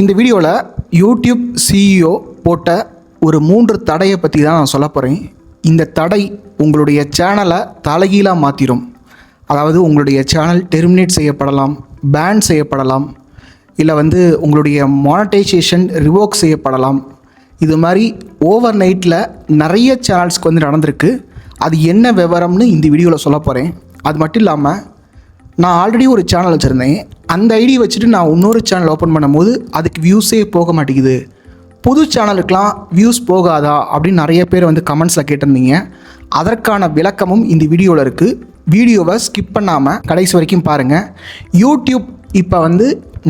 இந்த வீடியோவில் YouTube CEO போட்ட ஒரு 3 தடையை பற்றி தான் நான் சொல்ல போகிறேன். இந்த தடை உங்களுடைய சேனலை தலைகீழாக மாற்றிடும். அதாவது உங்களுடைய சேனல் டெர்மினேட் செய்யப்படலாம், பேன் செய்யப்படலாம், இல்லை உங்களுடைய மானடைசேஷன் ரிவோக் செய்யப்படலாம். இது மாதிரி ஓவர் நைட்டில் நிறைய சேனல்ஸ்க்கு நடந்திருக்கு. அது என்ன விவரம்னு இந்த வீடியோவில் சொல்ல போகிறேன். அது மட்டும் இல்லாமல் நான் ஆல்ரெடி ஒரு சேனல் வச்சுருந்தேன். அந்த ஐடி வச்சுட்டு நான் இன்னொரு சேனல் ஓப்பன் பண்ணும்போது அதுக்கு வியூஸே போக மாட்டேங்குது. புது சேனலுக்கெலாம் வியூஸ் போகாதா அப்படின்னு நிறைய பேர் கமெண்ட்ஸில் கேட்டிருந்தீங்க. அதற்கான விளக்கமும் இந்த வீடியோவில் இருக்குது. வீடியோவை ஸ்கிப் பண்ணாமல் கடைசி வரைக்கும் பாருங்கள். யூடியூப் இப்போ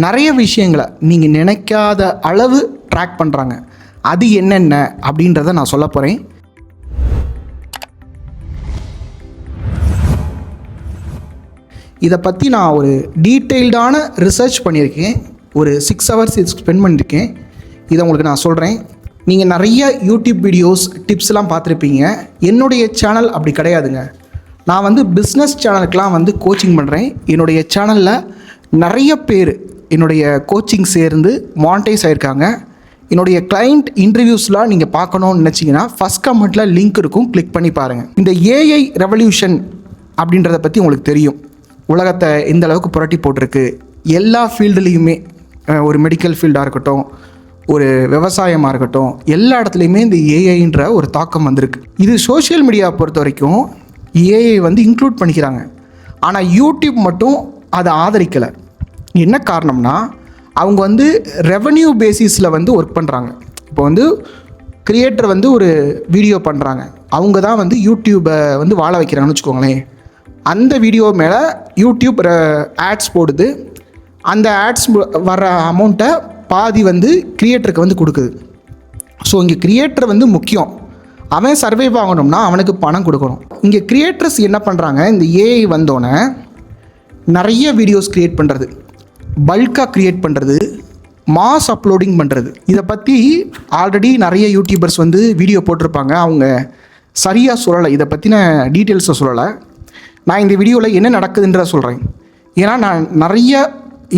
நிறைய விஷயங்களை நீங்கள் நினைக்காத அளவு ட்ராக் பண்ணுறாங்க. அது என்னென்ன அப்படின்றத நான் சொல்ல போகிறேன். இதை பற்றி நான் ஒரு டீட்டெயில்டான ரிசர்ச் பண்ணியிருக்கேன். ஒரு 6 hours ஸ்பெண்ட் பண்ணியிருக்கேன். இதை உங்களுக்கு நான் சொல்கிறேன். நீங்கள் நிறைய யூடியூப் வீடியோஸ் டிப்ஸ்லாம் பார்த்துருப்பீங்க. என்னுடைய சேனல் அப்படி கிடையாதுங்க. நான் பிஸ்னஸ் சேனலுக்கெலாம் கோச்சிங் பண்ணுறேன். என்னுடைய சேனலில் நிறைய பேர் என்னுடைய கோச்சிங் சேர்ந்து மானிட்டைஸ் ஆகிருக்காங்க. என்னுடைய கிளைண்ட் இன்டர்வியூஸ்லாம் நீங்கள் பார்க்கணுன்னு நினச்சிங்கன்னா ஃபஸ்ட் கமெண்ட்டில் லிங்க் இருக்கும், கிளிக் பண்ணி பாருங்கள். இந்த ஏஐ ரெவல்யூஷன் அப்படின்றத பற்றி உங்களுக்கு தெரியும். உலகத்தை எந்த அளவுக்கு புரட்டி போட்டிருக்கு. எல்லா ஃபீல்டுலேயுமே, ஒரு மெடிக்கல் ஃபீல்டாக இருக்கட்டும், ஒரு விவசாயமாக இருக்கட்டும், எல்லா இடத்துலையுமே இந்த ஏஐன்ற ஒரு தாக்கம் வந்திருக்கு. இது சோஷியல் மீடியாவை பொறுத்த வரைக்கும் ஏஐ இன்க்ளூட் பண்ணிக்கிறாங்க. ஆனால் யூடியூப் மட்டும் அதை ஆதரிக்கலை. என்ன காரணம்னா அவங்க ரெவன்யூ பேசிஸில் ஒர்க் பண்ணுறாங்க. இப்போ கிரியேட்டர் ஒரு வீடியோ பண்ணுறாங்க, அவங்க தான் யூடியூப்பை வாழ வைக்கிறாங்கன்னு வச்சுக்கோங்களேன். அந்த வீடியோ மேலே யூடியூப் ஆட்ஸ் போடுது. அந்த ஆட்ஸ் வர அமௌண்ட்டை பாதி கிரியேட்டருக்கு கொடுக்குது. ஸோ இங்கே கிரியேட்டர் முக்கியம். அவன் சர்வைவ் ஆகணும்னா அவனுக்கு பணம் கொடுக்கணும். இங்கே கிரியேட்டர்ஸ் என்ன பண்ணுறாங்க, இந்த ஏஐ வந்தோடனே நிறைய வீடியோஸ் க்ரியேட் பண்ணுறது, பல்காக க்ரியேட் பண்ணுறது, மாஸ் அப்லோடிங் பண்ணுறது. இதை பற்றி ஆல்ரெடி நிறைய யூடியூபர்ஸ் வீடியோ போட்டிருப்பாங்க. அவங்க சரியாக சொல்லலை, இதை பற்றின டீட்டெயில்ஸை சொல்லலை. நான் இந்த வீடியோவில் என்ன நடக்குதுன்ற சொல்கிறேன். ஏன்னா நான் நிறைய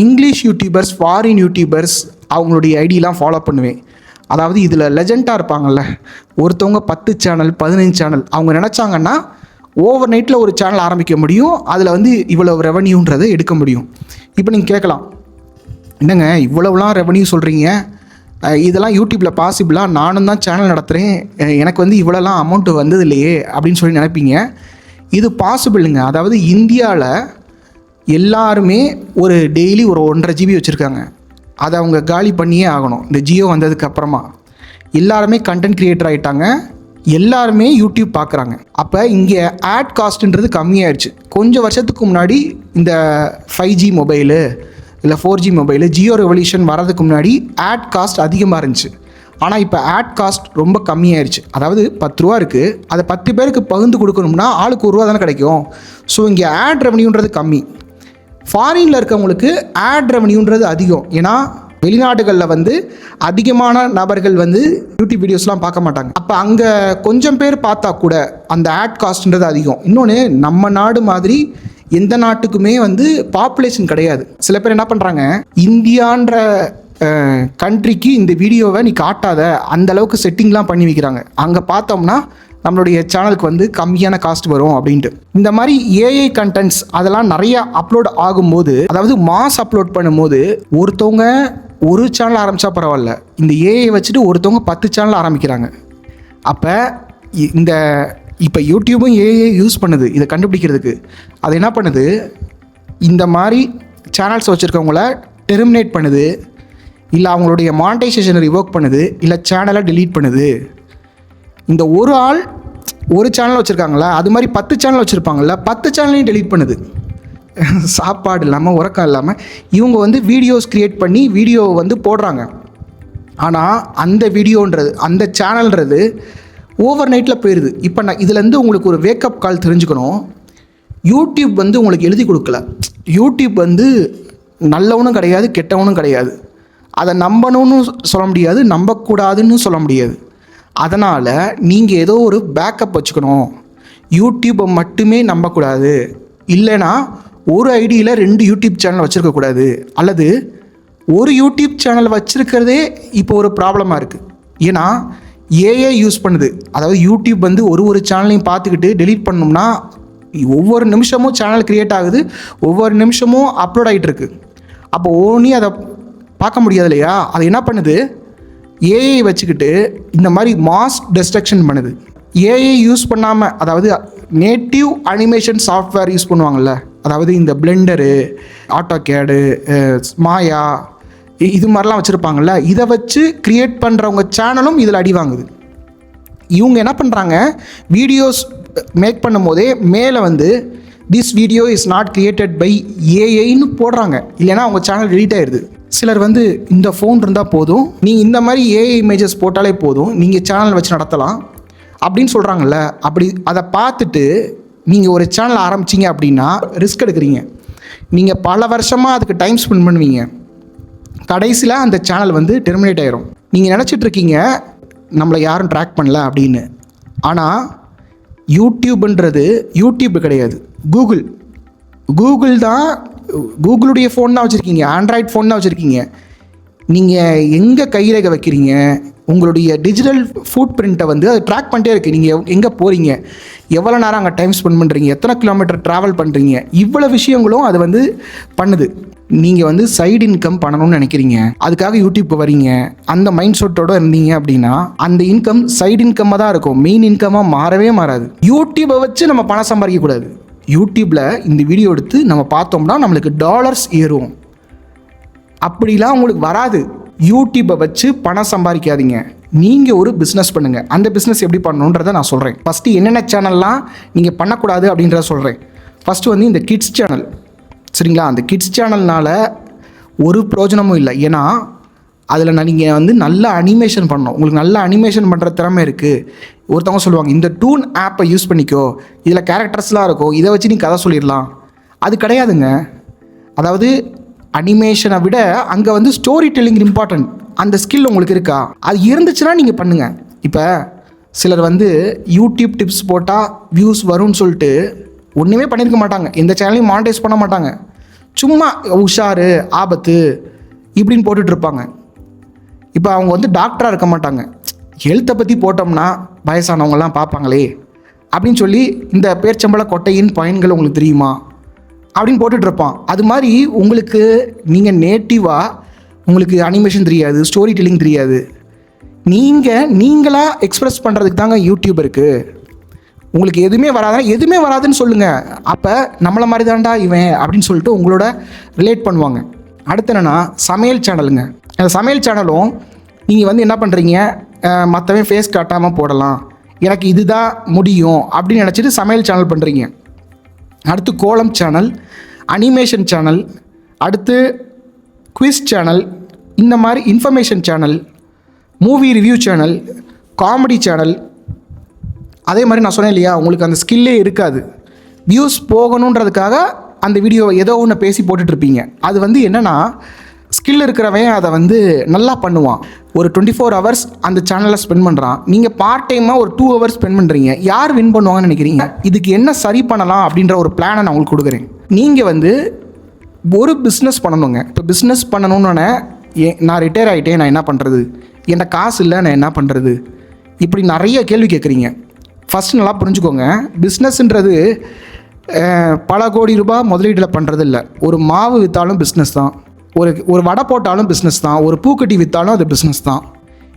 இங்கிலீஷ் யூடியூபர்ஸ், ஃபாரின் யூடியூபர்ஸ் அவங்களுடைய ஐடியெலாம் ஃபாலோ பண்ணுவேன். அதாவது இதில் லெஜெண்டாக இருப்பாங்கள்ல, ஒருத்தவங்க 10 சேனல் 15 சேனல் அவங்க நினச்சாங்கன்னா ஓவர் நைட்டில் ஒரு சேனல் ஆரம்பிக்க முடியும். அதில் இவ்வளோ ரெவன்யூன்றதை எடுக்க முடியும். இப்போ நீங்கள் கேட்கலாம், என்னங்க இவ்வளோலாம் ரெவன்யூ சொல்கிறீங்க, இதெல்லாம் யூடியூப்பில் பாசிபிளாக? நானும் தான் சேனல் நடத்துகிறேன், எனக்கு இவ்வளோலாம் அமௌண்ட்டு வந்தது இல்லையே அப்படின்னு சொல்லி நினைப்பீங்க. இது பாசிபிளுங்க. அதாவது இந்தியாவில் எல்லாருமே ஒரு டெய்லி ஒரு 1.5 GB வச்சுருக்காங்க. அதை அவங்க காலி பண்ணியே ஆகணும். இந்த ஜியோ வந்ததுக்கு அப்புறமா எல்லாருமே கண்டென்ட் கிரியேட்டர் ஆகிட்டாங்க. எல்லாருமே யூடியூப் பார்க்குறாங்க. அப்போ இங்கே ஆட் காஸ்ட்டுன்றது கம்மியாயிடுச்சு. கொஞ்சம் வருஷத்துக்கு முன்னாடி இந்த 5G மொபைலு இல்லை 4G மொபைலு, ஜியோ ரெவல்யூஷன் வரதுக்கு முன்னாடி ஆட் காஸ்ட் அதிகமாக இருந்துச்சு. ஆனால் இப்போ ஆட் காஸ்ட் ரொம்ப கம்மியாயிருச்சு. அதாவது 10 ரூபா இருக்குது, அதை 10 பேருக்கு பகிர்ந்து கொடுக்கணும்னா ஆளுக்கு 1 ரூபா தானே கிடைக்கும். ஸோ இங்கே ஆட் ரெவன்யூன்றது கம்மி. ஃபாரினில் இருக்கவங்களுக்கு ஆட் ரெவன்யூன்றது அதிகம். ஏன்னா வெளிநாடுகளில் அதிகமான நபர்கள் யூடியூப் வீடியோஸ்லாம் பார்க்க மாட்டாங்க. அப்போ அங்கே கொஞ்சம் பேர் பார்த்தா கூட அந்த ஆட் காஸ்ட்ன்றது அதிகம். இன்னொன்று, நம்ம நாடு மாதிரி எந்த நாட்டுக்குமே பாப்புலேஷன் கிடையாது. சில பேர் என்ன பண்ணுறாங்க, இந்தியான்ற கண்ட்ரிக்கு இந்த வீடியோவை நீ காட்டாத அந்த அளவுக்கு செட்டிங்லாம் பண்ணி வைக்கிறாங்க. அங்கே பார்த்தோம்னா நம்மளுடைய சேனலுக்கு கம்மியான காஸ்ட் வரும் அப்படின்ட்டு. இந்த மாதிரி ஏஐ கண்டென்ட்ஸ் அதெல்லாம் நிறைய அப்லோட் ஆகும்போது, அதாவது மாஸ் அப்லோட் பண்ணும்போது, ஒருத்தவங்க ஒரு சேனல் ஆரம்பித்தா பரவாயில்ல, இந்த ஏஐ வச்சுட்டு ஒருத்தவங்க 10 சேனல் ஆரம்பிக்கிறாங்க. அப்போ இப்போ யூடியூபும் ஏஐ யூஸ் பண்ணுது இதை கண்டுபிடிக்கிறதுக்கு. அது என்ன பண்ணுது, இந்த மாதிரி சேனல்ஸ் வச்சுருக்கவங்கள டெர்மினேட் பண்ணுது, இல்லை அவங்களுடைய மானிட்டைசேஷனை ரிவோக் பண்ணுது, இல்லை சேனலை டெலீட் பண்ணுது. இந்த ஒரு ஆள் ஒரு சேனல் வச்சுருக்காங்களா, அது மாதிரி 10 சேனல் வச்சுருப்பாங்கள்ல, 10 சேனலையும் டெலீட் பண்ணுது. சாப்பாடு இல்லாமல் உறக்கம் இல்லாமல் இவங்க வீடியோஸ் க்ரியேட் பண்ணி வீடியோ போடுறாங்க. ஆனால் அந்த வீடியோன்றது, அந்த சேனல்ன்றது ஓவர் நைட்டில் போயிடுது. இப்போ நான் இதுலேருந்து உங்களுக்கு ஒரு வேக்கப் கால் தெரிஞ்சுக்கணும். யூடியூப் உங்களுக்கு எழுதி கொடுக்கல. யூடியூப் நல்லவனும் கிடையாது, கெட்டவனும் கிடையாது. அதை நம்பணும்னு சொல்ல முடியாது, நம்பக்கூடாதுன்னு சொல்ல முடியாது. அதனால் நீங்கள் ஏதோ ஒரு பேக்கப் வச்சுக்கணும். யூடியூப்பை மட்டுமே நம்பக்கூடாது. இல்லைனா ஒரு ஐடியில் 2 யூடியூப் சேனல் வச்சுருக்கக்கூடாது. அல்லது ஒரு யூடியூப் சேனல் வச்சுருக்கிறதே இப்போ ஒரு ப்ராப்ளமாக இருக்குது. ஏன்னா ஏஐ யூஸ் பண்ணுது. அதாவது யூடியூப் வந்து ஒரு சேனலையும் பார்த்துக்கிட்டு டெலீட் பண்ணோம்னா ஒவ்வொரு நிமிஷமும் சேனல் க்ரியேட் ஆகுது, ஒவ்வொரு நிமிஷமும் அப்லோட் ஆகிட்டு இருக்கு. அப்போ ஓனி அதை பார்க்க முடியாது இல்லையா? அது என்ன பண்ணுது, ஏஐ வச்சுக்கிட்டு இந்த மாதிரி மாஸ் டெஸ்ட்ரக்ஷன் பண்ணுது. ஏஐ யூஸ் பண்ணாமல், அதாவது நேட்டிவ் அனிமேஷன் சாஃப்ட்வேர் யூஸ் பண்ணுவாங்கள்ல, அதாவது இந்த பிளெண்டரு, ஆட்டோகேடு, மாயா, இது மாதிரிலாம் வச்சுருப்பாங்கள்ல, இதை வச்சு க்ரியேட் பண்ணுறவங்க சேனலும் இதில் அடி வாங்குது. இவங்க என்ன பண்ணுறாங்க, வீடியோஸ் மேக் பண்ணும் போதே மேலே வந்து this video is not created by ஏஐன்னு போடுறாங்க. இல்லைன்னா அவங்க சேனல் டெலீட் ஆயிடுது. சிலர் வந்து இந்த ஃபோன் இருந்தால் போதும், நீங்கள் இந்த மாதிரி ஏஐ இமேஜஸ் போட்டாலே போதும், நீங்கள் சேனல் வச்சு நடத்தலாம் அப்படின்னு சொல்கிறாங்கல்ல. அப்படி அதை பார்த்துட்டு நீங்கள் ஒரு சேனல் ஆரம்பிச்சிங்க அப்படின்னா ரிஸ்க் எடுக்கிறீங்க. நீங்கள் பல வருஷமாக அதுக்கு டைம் ஸ்பெண்ட் பண்ணுவீங்க. கடைசியில் அந்த சேனல் வந்து டெர்மினேட் ஆகிரும். நீங்கள் நினச்சிட்ருக்கீங்க நம்மளை யாரும் ட்ராக் பண்ணல அப்படின்னு. ஆனால் யூடியூப்ன்றது யூடியூப் கிடையாது, கூகுள் தான். கூகுளுடைய ஃபோன் தான் வச்சுருக்கீங்க, ஆண்ட்ராய்ட் ஃபோன் தான் வச்சுருக்கீங்க. நீங்கள் எங்கே கைரேகை வைக்கிறீங்க, உங்களுடைய டிஜிட்டல் ஃபுட் பிரிண்ட்டை வந்து அது ட்ராக் பண்ணிட்டே இருக்குது. நீங்கள் எங்கே போகிறீங்க, எவ்வளோ நேரம் அங்கே டைம் ஸ்பெண்ட் பண்ணுறீங்க, எத்தனை கிலோமீட்டர் ட்ராவல் பண்ணுறீங்க, இவ்வளோ விஷயங்களும் அது வந்து பண்ணுது. நீங்கள் வந்து சைடு இன்கம் பண்ணணும்னு நினைக்கிறீங்க, அதுக்காக யூடியூப் வரீங்க, அந்த மைண்ட் செட்டோடு இருந்தீங்க அப்படின்னா அந்த இன்கம் சைடு இன்கம்மாக தான் இருக்கும், மெயின் இன்கமாக மாறவே மாறாது. யூடியூப்பை வச்சு நம்ம பணம் சம்பாதிக்கக்கூடாது. யூடியூப்பில் இந்த வீடியோ எடுத்து நம்ம பார்த்தோம்னா நம்மளுக்கு டாலர்ஸ் ஏறும். அப்படிலாம் உங்களுக்கு வராது. யூடியூப்பை வச்சு பணம் சம்பாதிக்காதீங்க. நீங்கள் ஒரு பிஸ்னஸ் பண்ணுங்கள். அந்த பிஸ்னஸ் எப்படி பண்ணணுன்றதை நான் சொல்கிறேன். ஃபஸ்ட்டு என்னென்ன சேனல்லாம் நீங்கள் பண்ணக்கூடாது அப்படின்றத சொல்கிறேன். ஃபஸ்ட்டு வந்து இந்த கிட்ஸ் சேனல், சரிங்களா? அந்த கிட்ஸ் சேனல்னால் ஒரு பிரயோஜனமும் இல்லை. ஏன்னா அதில் நீங்கள் வந்து நல்ல அனிமேஷன் பண்ணணும். உங்களுக்கு நல்ல அனிமேஷன் பண்ணுற திறமை இருக்குது. ஒருத்தவங்க சொல்லுவாங்க இந்த டூன் ஆப்பை யூஸ் பண்ணிக்கோ, இதில் கேரக்டர்ஸ்லாம் இருக்கும், இதை வச்சு நீ கதை சொல்லிடலாம். அது கிடையாதுங்க. அதாவது அனிமேஷனை விட அங்கே வந்து ஸ்டோரி டெல்லிங் இம்பார்ட்டன்ட். அந்த ஸ்கில் உங்களுக்கு இருக்கா? அது இருந்துச்சுன்னா நீங்கள் பண்ணுங்கள். இப்போ சிலர் வந்து யூடியூப் டிப்ஸ் போட்டால் வியூஸ் வரும்னு சொல்லிட்டு ஒன்றுமே பண்ணியிருக்க மாட்டாங்க, எந்த சேனலையும் மானிட்டைஸ் பண்ண மாட்டாங்க, சும்மா உஷாரு ஆபத்து இப்படின்னு போட்டுட்ருப்பாங்க. இப்போ அவங்க வந்து டாக்டராக இருக்க மாட்டாங்க, ஹெல்த்தை பற்றி போட்டோம்னா வயசானவங்கலாம் பார்ப்பாங்களே அப்படின்னு சொல்லி இந்த பேர்ச்சம்பள கொட்டையின் பயன்கள் உங்களுக்கு தெரியுமா அப்படின்னு போட்டுட்ருப்பான். அது மாதிரி உங்களுக்கு நீங்கள் நேட்டிவாக உங்களுக்கு அனிமேஷன் தெரியாது, ஸ்டோரி டெல்லிங் தெரியாது, நீங்களாக எக்ஸ்ப்ரெஸ் பண்ணுறதுக்கு தாங்க யூடியூப் இருக்குது. உங்களுக்கு எதுவுமே வராதுன்னு சொல்லுங்கள். அப்போ நம்மளை மாதிரி தான்டா இவன் அப்படின்னு சொல்லிட்டு உங்களோட ரிலேட் பண்ணுவாங்க. அடுத்து என்னென்னா சமையல் சேனலுங்க. அந்த சமையல் சேனலும் நீங்கள் வந்து என்ன பண்ணுறீங்க, மற்றவன் ஃபேஸ் காட்டாமல் போடலாம், எனக்கு இதுதான் முடியும் அப்படின்னு நினச்சிட்டு சமையல் சேனல் பண்ணுறீங்க. அடுத்து கோலம் சேனல், அனிமேஷன் சேனல், அடுத்து குவிஸ் சேனல், இந்த மாதிரி information channel, movie review channel, comedy channel. அதே மாதிரி நான் சொன்னேன் இல்லையா, உங்களுக்கு அந்த ஸ்கில்லே இருக்காது, வியூஸ் போகணுன்றதுக்காக அந்த வீடியோவை ஏதோ ஒன்று பேசி போட்டுட்ருப்பீங்க. அது வந்து என்னென்னா ஸ்கில் இருக்கிறவன் அதை வந்து நல்லா பண்ணுவான். ஒரு 24 hours அந்த சேனலில் ஸ்பெண்ட் பண்ணுறான், நீங்கள் பார்ட் டைமாக ஒரு 2 hours ஸ்பெண்ட் பண்ணுறீங்க. யார் வின் பண்ணுவாங்கன்னு நினைக்கிறீங்க? இதுக்கு என்ன சரி பண்ணலாம் அப்படின்ற ஒரு பிளானை நான் உங்களுக்கு கொடுக்குறேன். நீங்கள் வந்து ஒரு பிஸ்னஸ் பண்ணணுங்க. இப்போ பிஸ்னஸ் பண்ணணுன்னு நான் ரிட்டையர் ஆகிட்டேன், நான் என்ன பண்ணுறது, என்கிட்ட காசு இல்லை, நான் என்ன பண்ணுறது, இப்படி நிறைய கேள்வி கேட்குறீங்க. ஃபஸ்ட்டு நல்லா புரிஞ்சுக்கோங்க, பிஸ்னஸ்ன்றது பல கோடி ரூபாய் முதலீட்டில் பண்ணுறது இல்லை. ஒரு மாவு விற்றாலும் பிஸ்னஸ் தான், ஒரு வடை போட்டாலும் பிஸ்னஸ் தான், ஒரு பூக்கட்டி விற்றாலும் அது பிஸ்னஸ் தான்.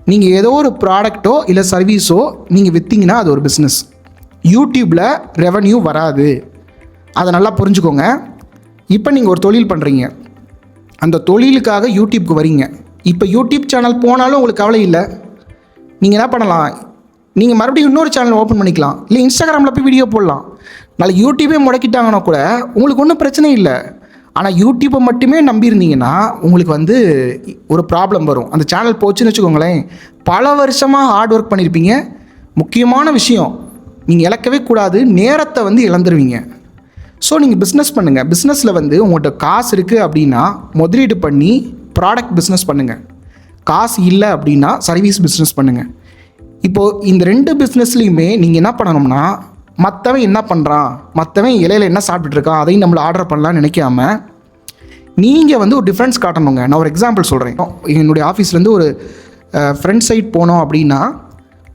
நீங்கள் ஏதோ ஒரு ப்ராடக்ட்டோ இல்லை சர்வீஸோ நீங்கள் விற்றீங்கன்னா அது ஒரு பிஸ்னஸ். யூடியூப்பில் ரெவன்யூ வராது, அதை நல்லா புரிஞ்சுக்கோங்க. இப்போ நீங்கள் ஒரு தொழில் பண்ணுறீங்க, அந்த தொழிலுக்காக யூடியூப்க்கு வரீங்க. இப்போ யூடியூப் சேனல் போனாலும் உங்களுக்கு கவலை இல்லை. நீங்கள் என்ன பண்ணலாம், நீங்கள் மறுபடியும் இன்னொரு சேனல் ஓப்பன் பண்ணிக்கலாம், இல்லை இன்ஸ்டாகிராமில் போய் வீடியோ போடலாம். நாளைக்கு யூடியூபே முடக்கிட்டாங்கன்னா கூட உங்களுக்கு ஒன்றும் பிரச்சனை இல்லை. ஆனால் யூடியூப்பை மட்டுமே நம்பியிருந்தீங்கன்னா உங்களுக்கு வந்து ஒரு ப்ராப்ளம் வரும். அந்த சேனல் போச்சுன்னு வச்சுக்கோங்களேன், பல வருஷமாக ஹார்ட் ஒர்க் பண்ணியிருப்பீங்க. முக்கியமான விஷயம், நீங்கள் இழக்கவே கூடாது, நேரத்தை வந்து இழந்துருவீங்க. ஸோ நீங்கள் பிஸ்னஸ் பண்ணுங்கள். பிஸ்னஸில் வந்து உங்கள்கிட்ட காசு இருக்குது அப்படின்னா முதலீடு பண்ணி ப்ராடக்ட் பிஸ்னஸ் பண்ணுங்கள். காசு இல்லை அப்படின்னா சர்வீஸ் பிஸ்னஸ் பண்ணுங்கள். இப்போது இந்த 2 பிஸ்னஸ்லேயுமே நீங்கள் என்ன பண்ணணும்னா, மற்றவன் என்ன பண்ணுறான், மற்றவன் இலையில் என்ன சாப்பிட்டுருக்கான், அதையும் நம்மளை ஆர்டர் பண்ணலான்னு நினைக்காம நீங்கள் வந்து ஒரு டிஃப்ரென்ஸ் காட்டணுங்க. நான் ஒரு எக்ஸாம்பிள் சொல்கிறேன். என்னுடைய ஆஃபீஸ்லேருந்து ஒரு ஃப்ரெண்ட் சைட் போனோம் அப்படின்னா,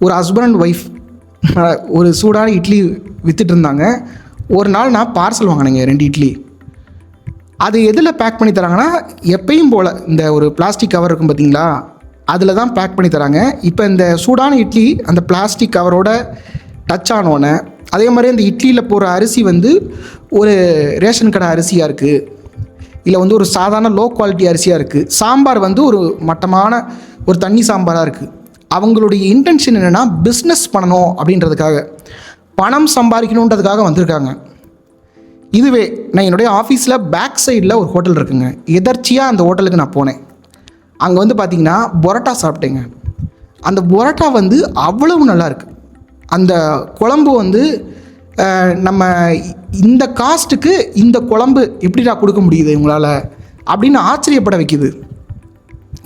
ஒரு ஹஸ்பண்ட் அண்ட் ஒய்ஃப் ஒரு சூடான இட்லி விற்றுட்டு இருந்தாங்க. ஒரு நாள் நான் பார்சல் வாங்கினேங்க 2 இட்லி. அது எதில் பேக் பண்ணி தராங்கன்னா, எப்பயும் போல் இந்த ஒரு பிளாஸ்டிக் கவர் இருக்கும் பார்த்தீங்களா, அதில் தான் பேக் பண்ணி தராங்க. இப்போ இந்த சூடான இட்லி அந்த பிளாஸ்டிக் கவரோட டச் ஆனோன்னே, அதே மாதிரி அந்த இட்லியில் போகிற அரிசி வந்து ஒரு ரேஷன் கடை அரிசியாக இருக்குது, இல்லை வந்து ஒரு சாதாரண லோ குவாலிட்டி அரிசியாக இருக்குது. சாம்பார் வந்து ஒரு மட்டமான ஒரு தண்ணி சாம்பாராக இருக்குது. அவங்களுடைய இன்டென்ஷன் என்னென்னா பிஸ்னஸ் பண்ணணும் அப்படின்றதுக்காக, பணம் சம்பாதிக்கணுன்றதுக்காக வந்திருக்காங்க. இதுவே நான் என்னுடைய ஆஃபீஸில் பேக் சைடில் ஒரு ஹோட்டல் இருக்குங்க. எதர்ச்சியாக அந்த ஹோட்டலுக்கு நான் போனேன். அங்கே வந்து பார்த்திங்கன்னா பரோட்டா சாப்பிட்டேங்க. அந்த பரோட்டா வந்து அவ்வளவு நல்லாயிருக்கு. அந்த குழம்பு வந்து நம்ம இந்த காஸ்ட்டுக்கு இந்த குழம்பு எப்படிடா கொடுக்க முடியுது இவங்களால் அப்படின்னு ஆச்சரியப்பட வைக்குது.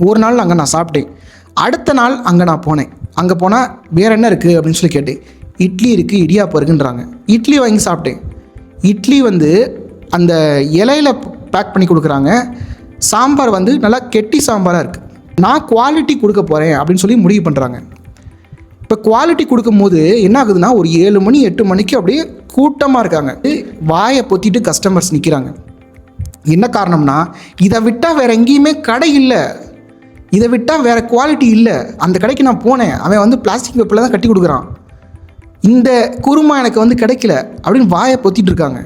ஒரு நாள் அங்கே நான் சாப்பிட்டேன். அடுத்த நாள் அங்கே நான் போனேன். அங்கே போனால் வேறு என்ன இருக்குது அப்படின்னு சொல்லி கேட்டேன். இட்லி இருக்குது, இடியாப்பம் இருக்குன்றாங்க. இட்லி வாங்கி சாப்பிட்டேன். இட்லி வந்து அந்த இலையில் பேக் பண்ணி கொடுக்குறாங்க. சாம்பார் வந்து நல்லா கெட்டி சாம்பாராக இருக்குது. நான் குவாலிட்டி கொடுக்க போகிறேன் அப்படின்னு சொல்லி முடிவு பண்ணுறாங்க. இப்போ குவாலிட்டி கொடுக்கும்போது என்ன ஆகுதுன்னா, ஒரு 7 மணி 8 மணிக்கு அப்படியே கூட்டமாக இருக்காங்க. வாயை பொத்திட்டு கஸ்டமர்ஸ் நிற்கிறாங்க. என்ன காரணம்னா, இதை விட்டால் வேறு எங்கேயுமே கடை இல்லை, இதை விட்டால் வேறு குவாலிட்டி இல்லை. அந்த கடைக்கு நான் போனேன், அவன் வந்து பிளாஸ்டிக் பேப்பரில் தான் கட்டி கொடுக்குறான், இந்த குருமா எனக்கு வந்து கிடைக்கல அப்படின்னு வாயை பொத்திட்டு இருக்காங்க.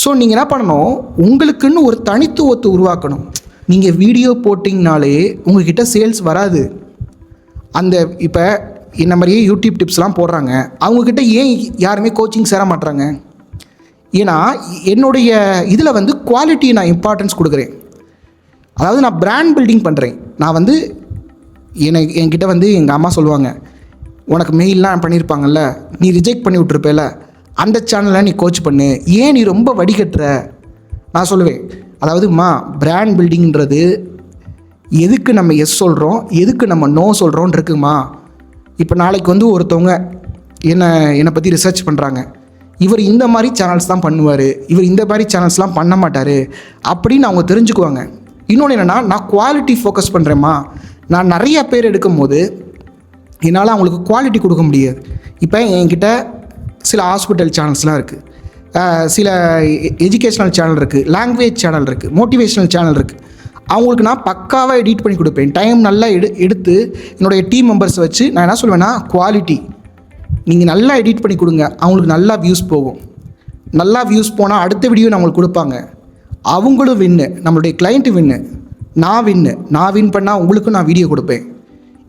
ஸோ நீங்கள் என்ன பண்ணணும், உங்களுக்குன்னு ஒரு தனித்துவத்தை உருவாக்கணும். நீங்கள் வீடியோ போட்டிங்கனாலே உங்கள்கிட்ட சேல்ஸ் வராது. அந்த இப்போ என்ன மாதிரியே யூடியூப் டிப்ஸ்லாம் போடுறாங்க, அவங்கக்கிட்ட ஏன் யாருமே கோச்சிங் சேர மாட்டுறாங்க? ஏன்னா என்னுடைய இதில் வந்து குவாலிட்டி நான் இம்பார்ட்டன்ஸ் கொடுக்குறேன். அதாவது நான் பிராண்ட் பில்டிங் பண்ணுறேன். நான் வந்து என்கிட்ட வந்து எங்கள் அம்மா சொல்லுவாங்க, உனக்கு மெயிலெலாம் பண்ணியிருப்பாங்கல்ல, நீ ரிஜெக்ட் பண்ணி விட்ருப்பேல, அந்த சேனலில் நீ கோச் பண்ணு, ஏன் நீ ரொம்ப வடிகட்டுற? நான் சொல்லுவேன், அதாவதும்மா பிராண்ட் பில்டிங்கிறது எதுக்கு நம்ம எஸ் சொல்கிறோம், எதுக்கு நம்ம நோ சொல்கிறோன்னு இருக்குமா. இப்போ நாளைக்கு வந்து ஒருத்தவங்க என்னை பற்றி ரிசர்ச் பண்ணுறாங்க, இவர் இந்த மாதிரி சேனல்ஸ் தான் பண்ணுவார், இவர் இந்த மாதிரி சேனல்ஸ்லாம் பண்ண மாட்டார் அப்படின்னு அவங்க தெரிஞ்சுக்குவாங்க. இன்னொன்று என்னென்னா, நான் குவாலிட்டி ஃபோக்கஸ் பண்ணுறேம்மா. நான் நிறைய பேர் எடுக்கும் போது என்னால் அவங்களுக்கு குவாலிட்டி கொடுக்க முடியாது. இப்போ என்கிட்ட சில ஹாஸ்பிட்டல் சேனல்ஸ்லாம் இருக்குது, சில எஜுகேஷ்னல் சேனல் இருக்குது, லாங்குவேஜ் சேனல் இருக்குது, மோட்டிவேஷ்னல் சேனல் இருக்குது. அவங்களுக்கு நான் பக்காவாக எடிட் பண்ணி கொடுப்பேன். டைம் நல்லா எடுத்து என்னுடைய டீம் மெம்பர்ஸ் வச்சு நான் என்ன சொல்லுவேன்னா, குவாலிட்டி நீங்கள் நல்லா எடிட் பண்ணி கொடுங்க, அவங்களுக்கு நல்லா வியூஸ் போகும். நல்லா வியூஸ் போனால் அடுத்த வீடியோ நம்மளுக்கு கொடுப்பாங்க, அவங்களும் வின்னு, நம்மளுடைய கிளைண்ட்டு வின்னு, நான் வின் பண்ணால் உங்களுக்கும் நான் வீடியோ கொடுப்பேன்.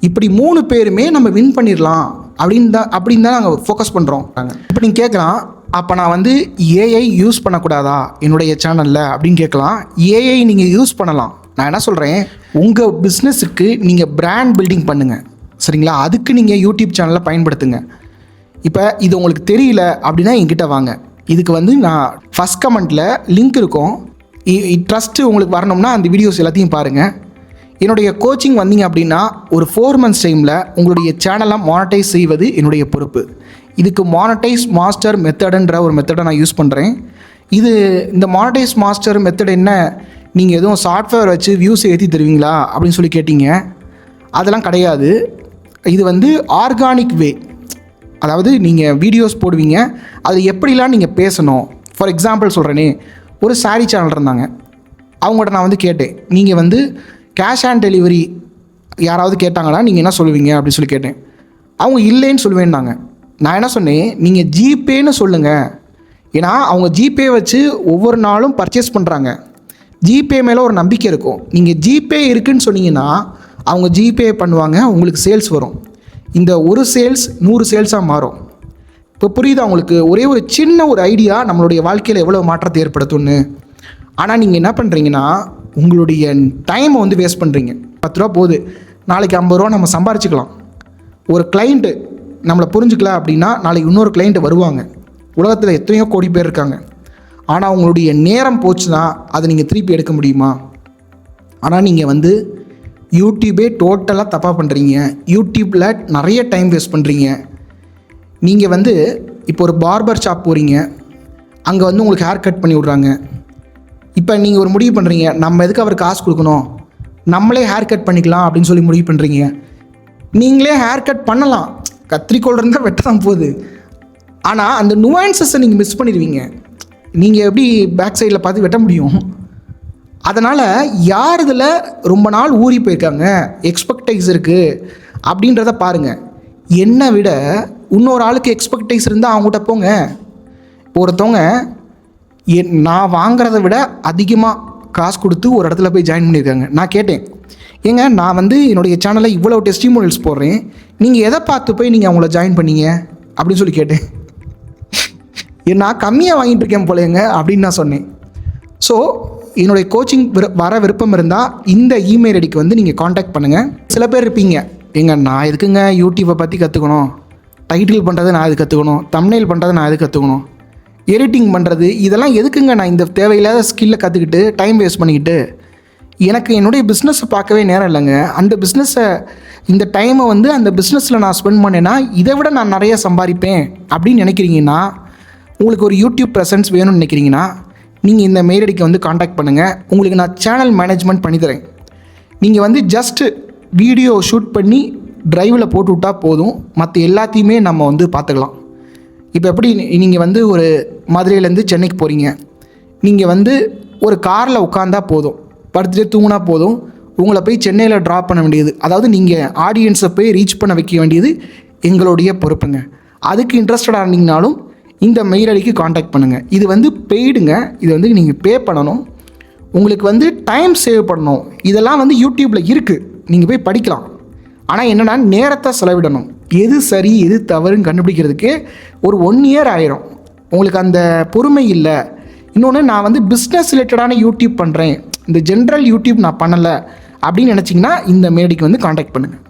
இப்படி 3 பேருமே நம்ம வின் பண்ணிடலாம் அப்படின்னு தான் நாங்கள் ஃபோக்கஸ் பண்ணுறோம். இப்போ நீங்கள் கேட்கலாம், அப்போ நான் வந்து ஏஐ யூஸ் பண்ணக்கூடாதா என்னுடைய சேனலில் அப்படின்னு கேட்கலாம். ஏஐ நீங்கள் யூஸ் பண்ணலாம். நான் என்ன சொல்கிறேன், உங்கள் பிஸ்னஸுக்கு நீங்கள் பிராண்ட் பில்டிங் பண்ணுங்கள், சரிங்களா? அதுக்கு நீங்கள் யூடியூப் சேனலில் பயன்படுத்துங்க. இப்போ இது உங்களுக்கு தெரியல அப்படின்னா என்கிட்ட வாங்க. இதுக்கு வந்து நான் ஃபஸ்ட் கமெண்ட்டில் லிங்க் இருக்கும். ட்ரஸ்ட்டு உங்களுக்கு வரணும்னா அந்த வீடியோஸ் எல்லாத்தையும் பாருங்கள். என்னுடைய கோச்சிங் வந்தீங்க அப்படின்னா ஒரு 4 months டைமில் உங்களுடைய சேனலை மானிட்டைஸ் செய்வது என்னுடைய பொறுப்பு. இதுக்கு மானிட்டைஸ் மாஸ்டர் மெத்தடுன்ற ஒரு மெத்தடை நான் யூஸ் பண்ணுறேன். இந்த மானிட்டைஸ் மாஸ்டர் மெத்தட் என்ன, நீங்கள் எதுவும் சாஃப்ட்வேர் வச்சு வியூஸ் ஏற்றி தருவீங்களா அப்படின்னு சொல்லி கேட்டிங்க. அதெல்லாம் கிடையாது. இது வந்து ஆர்கானிக் வே. அதாவது நீங்கள் வீடியோஸ் போடுவீங்க, அது எப்படிலாம் நீங்கள் பேசணும். ஃபார் எக்ஸாம்பிள் சொல்கிறேனே, ஒரு சாரீ சேனல் இருந்தாங்க, அவங்கள்ட்ட நான் வந்து கேட்டேன், நீங்கள் வந்து கேஷ் ஆன் டெலிவரி யாராவது கேட்டாங்கன்னா நீங்கள் என்ன சொல்லுவீங்க அப்படின்னு சொல்லி கேட்டேன். அவங்க இல்லைன்னு சொல்லுவேன்னாங்க. நான் என்ன சொன்னேன், நீங்கள் ஜிபேன்னு சொல்லுங்கள். ஏன்னா அவங்க ஜிபே வச்சு ஒவ்வொரு நாளும் பர்ச்சேஸ் பண்ணுறாங்க. ஜிபே மேலே ஒரு நம்பிக்கை இருக்கும். நீங்கள் ஜிபே இருக்குதுன்னு சொன்னீங்கன்னா அவங்க ஜிபே பண்ணுவாங்க, உங்களுக்கு சேல்ஸ் வரும். இந்த ஒரு சேல்ஸ் 100 சேல்ஸாக மாறும். இப்போ புரியுது அவங்களுக்கு? ஒரே ஒரு சின்ன ஒரு ஐடியா நம்மளுடைய வாழ்க்கையில் எவ்வளோ மாற்றத்தை ஏற்படுத்தும்னு. ஆனால் நீங்கள் என்ன பண்ணுறீங்கன்னா, உங்களுடைய டைமை வந்து வேஸ்ட் பண்ணுறீங்க. 10 ரூபா போகுது, நாளைக்கு 50 ரூபா நம்ம சம்பாரிச்சிக்கலாம். ஒரு கிளைண்ட்டு நம்மளை புரிஞ்சுக்கல அப்படின்னா நாளைக்கு இன்னொரு கிளைண்ட்டு வருவாங்க. உலகத்தில் எத்தனையோ கோடி பேர் இருக்காங்க. ஆனால் உங்களுடைய நேரம் போச்சுன்னா அதை நீங்கள் திருப்பி எடுக்க முடியுமா? ஆனால் நீங்கள் வந்து யூடியூபே டோட்டலாக தப்பாக பண்ணுறீங்க. யூடியூப்பில் நிறைய டைம் வேஸ்ட் பண்ணுறீங்க. நீங்கள் வந்து இப்போ ஒரு பார்பர் ஷாப் போகிறீங்க, அங்கே வந்து உங்களுக்கு ஹேர் கட் பண்ணி விட்றாங்க. இப்போ நீங்கள் ஒரு முடிவு பண்ணுறீங்க, நம்ம எதுக்கு அவர் காசு கொடுக்கணும், நம்மளே ஹேர் கட் பண்ணிக்கலாம் அப்படின்னு சொல்லி முடிவு பண்ணுறீங்க. நீங்களே ஹேர் கட் பண்ணலாம், கத்திரிக்கோள் இருந்தால் வெட்ட தான் போகுது. ஆனால் அந்த நுவான்சஸை நீங்கள் மிஸ் பண்ணிடுவீங்க. நீங்கள் எப்படி பேக் சைடில் பார்த்து வெட்ட முடியும்? அதனால் யார் இதில் ரொம்ப நாள் ஊறி போயிருக்காங்க, எக்ஸ்பெக்டைஸ் இருக்குது அப்படின்றத பாருங்கள். என்னை விட இன்னொரு ஆளுக்கு எக்ஸ்பெக்டைஸ் இருந்தால் அவங்ககிட்ட போங்க. ஒருத்தவங்க நான் வாங்குறத விட அதிகமாக காசு கொடுத்து ஒரு இடத்துல போய் ஜாயின் பண்ணியிருக்காங்க. நான் கேட்டேன், ஏங்க நான் வந்து என்னுடைய சேனலில் இவ்வளோ டெஸ்டிமோனியல்ஸ் போடுறேன், நீங்கள் எதை பார்த்து போய் நீங்கள் அவங்கள ஜாயின் பண்ணீங்க அப்படின்னு சொல்லி கேட்டேன். நான் கம்மியாக வாங்கிட்டு இருக்கேன் போலேங்க அப்படின்னு நான் சொன்னேன். ஸோ என்னுடைய கோச்சிங் வர விருப்பம் இருந்தால் இந்த இமெயில் ஐடிக்கு வந்து நீங்கள் காண்டாக்ட் பண்ணுங்கள். சில பேர் இருப்பீங்க, ஏங்க நான் எதுக்குங்க யூடியூப்பை பற்றி கற்றுக்கணும், டைட்டில் பண்ணுறதை நான் எது கற்றுக்கணும், தம்ப்நெயில் பண்ணுறதை நான் எது கற்றுக்கணும், எடிட்டிங் பண்ணுறது இதெல்லாம் எதுக்குங்க நான் இந்த தேவையில்லாத ஸ்கில்லை கற்றுக்கிட்டு டைம் வேஸ்ட் பண்ணிக்கிட்டு, எனக்கு என்னுடைய பிஸ்னஸை பார்க்கவே நேரம் இல்லைங்க. அந்த பிஸ்னஸை இந்த டைமை வந்து அந்த பிஸ்னஸில் நான் ஸ்பெண்ட் பண்ணேன்னா இதை விட நான் நிறைய சம்பாதிப்பேன் அப்படின்னு நினைக்கிறீங்கன்னா, உங்களுக்கு ஒரு யூடியூப் ப்ரெசன்ஸ் வேணும்னு நினைக்கிறீங்கன்னா நீங்கள் இந்த மெயில் ஐடிக்கு வந்து காண்டாக்ட் பண்ணுங்கள். உங்களுக்கு நான் சேனல் மேனேஜ்மெண்ட் பண்ணித்தரேன். நீங்கள் வந்து ஜஸ்ட்டு வீடியோ ஷூட் பண்ணி ட்ரைவில் போட்டு விட்டால் போதும், மற்ற எல்லாத்தையுமே நம்ம வந்து பார்த்துக்கலாம். இப்போ எப்படி நீங்கள் வந்து ஒரு மதுரையிலேருந்து சென்னைக்கு போகிறீங்க, நீங்கள் வந்து ஒரு காரில் உட்காந்தா போதும், படுத்துகிட்டே தூங்கினா போதும், உங்களை போய் சென்னையில் ட்ராப் பண்ண வேண்டியது, அதாவது நீங்கள் ஆடியன்ஸை போய் ரீச் பண்ண வைக்க வேண்டியது எங்களுடைய பொறுப்புங்க. அதுக்கு இன்ட்ரெஸ்டடாக இருந்தீங்கனாலும் இந்த மெயில் ஐடிக்கு காண்டாக்ட் பண்ணுங்கள். இது வந்து பெய்டுங்க, இது வந்து நீங்கள் பே பண்ணணும். உங்களுக்கு வந்து டைம் சேவ் பண்ணணும். இதெல்லாம் வந்து யூடியூப்பில் இருக்குது, நீங்கள் போய் படிக்கலாம். ஆனால் என்னென்னா நேரத்தை செலவிடணும். எது சரி எது தவறுன்னு கண்டுபிடிக்கிறதுக்கு ஒரு 1 இயர் ஆயிரும். உங்களுக்கு அந்த பொறுமை இல்லை. இன்னொன்று, நான் வந்து பிஸ்னஸ் ரிலேட்டடான யூடியூப் பண்ணுறேன், இந்த ஜென்ரல் யூடியூப் நான் பண்ணலை அப்படின்னு நினச்சிங்கன்னா இந்த மெயில் ஐடிக்கு வந்து காண்டாக்ட் பண்ணுங்கள்.